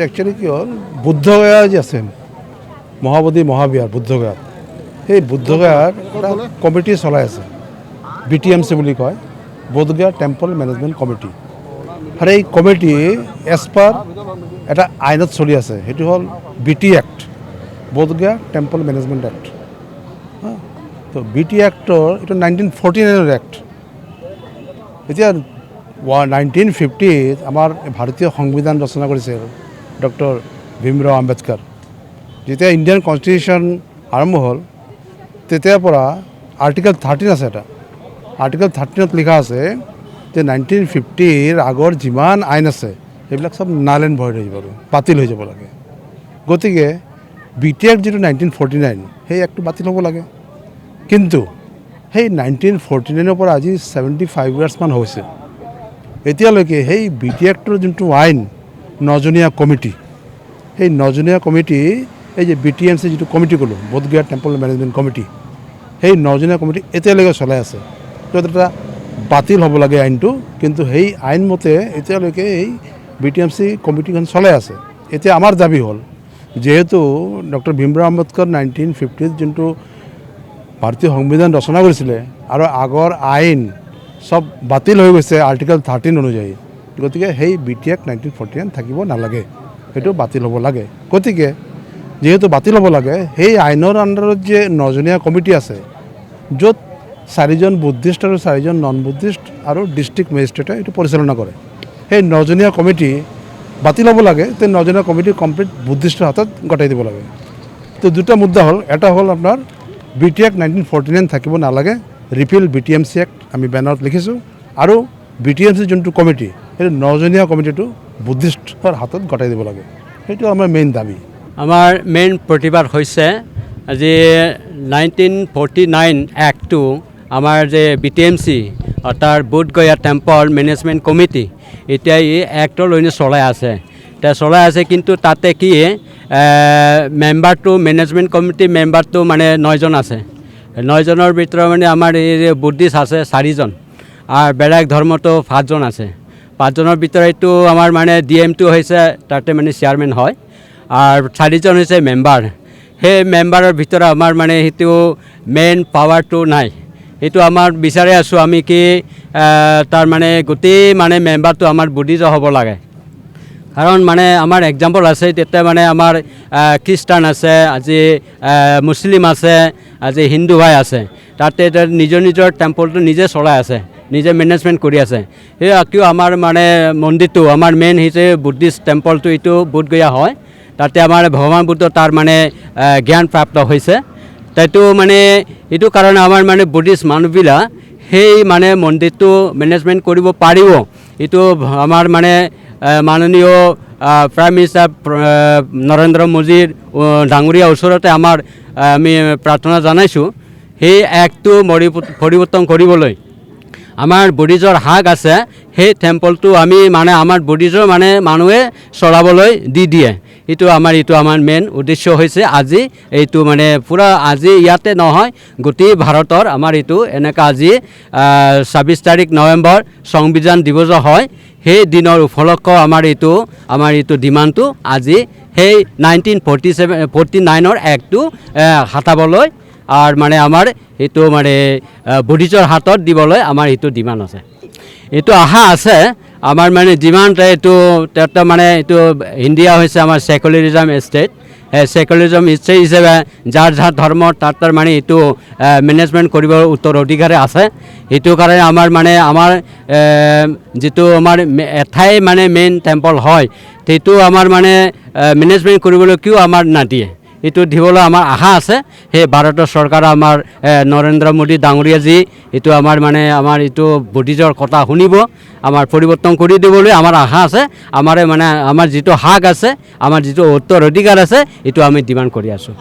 actually কি হ'ল বুদ্ধগয়া যে আছে মহাবোধি মহাবিহাৰ বুদ্ধগয়াত সেই বুদ্ধগয়াৰ এটা কমিটি চলাই আছে BTMC বুলি কয় বোধগয়া টেম্পল মেনেজমেণ্ট কমিটি আৰু এই কমিটি এজ পাৰ এটা আইনত চলি আছে সেইটো হ'ল BT act Bodh Gaya temple management act তো BT এক্টৰ এইটো 1949 এক্ট এতিয়া 1950 আমাৰ ভাৰতীয় সংবিধান ৰচনা কৰিছিল ডক্টৰ ভীমৰাও আম্বেদকাৰ যেতিয়া ইণ্ডিয়ান কনষ্টিটিউশ্যন আৰম্ভ হ'ল তেতিয়াৰ পৰা আৰ্টিকেল 13 আছে এটা আৰ্টিকেল 13ত লিখা আছে যে 1950 আগৰ যিমান আইন আছে সেইবিলাক চব নাল এণ্ড ভইড হৈ যাব বাতিল হৈ যাব লাগে গতিকে BT এক্ট যিটো 1949 সেই এক্টটো বাতিল হ'ব লাগে কিন্তু সেই 1949 পৰা আজি 75 ইয়াৰ্ছমান হৈছে এতিয়ালৈকে সেই BT এক্টৰ যোনটো আইন নজনীয়া কমিটি সেই নজনীয়া কমিটি এই যে BTMC যিটো কমিটি ক'লোঁ বোধগয়া টেম্পল মেনেজমেণ্ট কমিটি সেই নজনীয়া কমিটি এতিয়ালৈকে চলাই আছে য'ত এটা বাতিল হ'ব লাগে আইনটো কিন্তু সেই আইন মতে এতিয়ালৈকে এই BTMC কমিটিখন চলাই আছে এতিয়া আমাৰ দাবী হ'ল যেহেতু ডক্টৰ ভীমৰাও আম্বেদকাৰ 1950 যোনটো ভাৰতীয় সংবিধান ৰচনা কৰিছিলে আৰু আগৰ আইন সব বাতিল হৈ গৈছে আৰ্টিকেল 13 অনুযায়ী গতিকে সেই BT এক্ট 1949 থাকিব নালাগে সেইটো বাতিল হ'ব লাগে গতিকে যেহেতু বাতিল হ'ব লাগে সেই আইনৰ আণ্ডাৰত যে নজনীয়া কমিটি আছে য'ত 4জন বুদ্ধিষ্ট আৰু 4জন নন বুদ্ধিষ্ট আৰু ডিষ্ট্ৰিক্ট মেজিষ্ট্ৰেটে এইটো পৰিচালনা কৰে সেই নজনীয়া কমিটি বাতিল হ'ব লাগে তে নজনীয়া কমিটি কমপ্লিট বুদ্ধিষ্টৰ হাতত গতাই দিব লাগে তো দুটা মুদ্দা হ'ল এটা হ'ল আপোনাৰ BT এক্ট 1949 থাকিব নালাগে ৰিপিল BTMC এক্ট আমি বেনাৰত লিখিছোঁ আৰু BTMC যোনটো কমিটি সেই নজনীয়া কমিটিটো বুদ্ধিষ্টৰ হাতত গতাই দিব লাগে সেইটো আমাৰ মেইন দাবী আমাৰ মেইন প্ৰতিবাদ হৈছে আজি 1949 এক্টটো আমাৰ যে BTMC অৰ্থাৎ বোধগয়া টেম্পল মেনেজমেণ্ট কমিটি এতিয়া এই এক্টলৈ চলাই আছে এতিয়া চলাই আছে কিন্তু তাতে কি মেম্বাৰটো মেনেজমেণ্ট কমিটি মেম্বাৰটো মানে 9জন আছে 9জনৰ ভিতৰত মানে আমাৰ এই বুদ্ধিষ্ট আছে 4জন আৰু বেলেগ ধৰ্মটো 5জন আছে 5জনৰ ভিতৰত এইটো আমাৰ মানে DMটো হৈছে তাতে মানে চেয়াৰমেন হয় আৰু 4জন হৈছে মেম্বাৰ সেই মেম্বাৰৰ ভিতৰত আমাৰ মানে সেইটো মেইন পাৱাৰটো নাই এইটো আমাৰ বিচাৰি আছোঁ আমি কি তাৰ মানে গোটেই মানে মেম্বাৰটো আমাৰ বুদ্ধিষ্ট হ'ব লাগে কাৰণ মানে আমাৰ এক্সাম্পল আছে তেতিয়া মানে আমাৰ খ্ৰীষ্টান আছে আজি মুছলিম আছে আজি হিন্দু ভাই আছে তাতে নিজৰ নিজৰ টেম্পলটো নিজে চলাই আছে নিজে মেনেজমেণ্ট কৰি আছে সেই কিয় আমাৰ মানে মন্দিৰটো আমাৰ মেইন হৈছে বুদ্ধিষ্ট টেম্পলটো এইটো বোধগয়া হয় তাতে আমাৰ ভগৱান বুদ্ধ তাৰ মানে জ্ঞান প্ৰাপ্ত হৈছে তাইতো মানে এইটো কাৰণে আমাৰ মানে বুদ্ধিষ্ট মানুহবিলাক সেই মানে মন্দিৰটো মেনেজমেণ্ট কৰিব পাৰিব এইটো আমাৰ মানে মাননীয় প্ৰাইম মিনিষ্টাৰ নৰেন্দ্ৰ মোদীৰ ডাঙৰীয়া ওচৰতে আমাৰ আমি প্ৰাৰ্থনা জনাইছোঁ সেই এক্টটো পৰিৱৰ্তন কৰিবলৈ আমাৰ বুদ্ধিষ্টৰ হাক আছে সেই টেম্পলটো আমি মানে আমাৰ বুদ্ধিষ্টৰ মানে মানুহে চলাবলৈ দি দিয়ে এইটো আমাৰ মেইন উদ্দেশ্য হৈছে আজি এইটো মানে পুৰা আজি ইয়াতে নহয় গোটেই ভাৰতৰ আমাৰ এইটো এনেকা আজি 26 তাৰিখ নৱেম্বৰ সংবিধান দিৱস হয় সেই দিনৰ উপলক্ষ আমাৰ এইটো ডিমাণ্ডটো আজি সেই 1949 এক্টটো হাতাবলৈ আৰু মানে আমাৰ এইটো মানে বুদ্ধিষ্টৰ হাতত দিবলৈ আমাৰ এইটো ডিমাণ্ড আছে এইটো আশা আছে আমাৰ মানে যিমান এইটো তাতে মানে এইটো ইণ্ডিয়া হৈছে আমাৰ সেকুলাৰিজম ষ্টেট সেকুলাৰিজম ষ্টেট হিচাপে যাৰ ধৰ্মৰ তাৰ মানে এইটো মেনেজমেণ্ট কৰিবৰ উত্তৰাধিকাৰী আছে সেইটো কাৰণে আমাৰ মানে আমাৰ যিটো আমাৰ এঠাই মানে মেইন টেম্পল হয় সেইটো আমাৰ মানে মেনেজমেণ্ট কৰিবলৈ কিয় আমাৰ নাদিয়ে এইটো দিবলৈ আমাৰ আশা আছে সেই ভাৰতৰ চৰকাৰ আমাৰ নৰেন্দ্ৰ মোদী ডাঙৰীয়াজী এইটো আমাৰ মানে আমাৰ এইটো বুদ্ধিষ্টৰ কথা শুনিব আমাৰ পৰিৱৰ্তন কৰি দিবলৈ আমাৰ আশা আছে আমাৰ মানে আমাৰ যিটো হাক আছে আমাৰ যিটো উত্তৰাধিকাৰ আছে এইটো আমি ডিমাণ্ড কৰি আছোঁ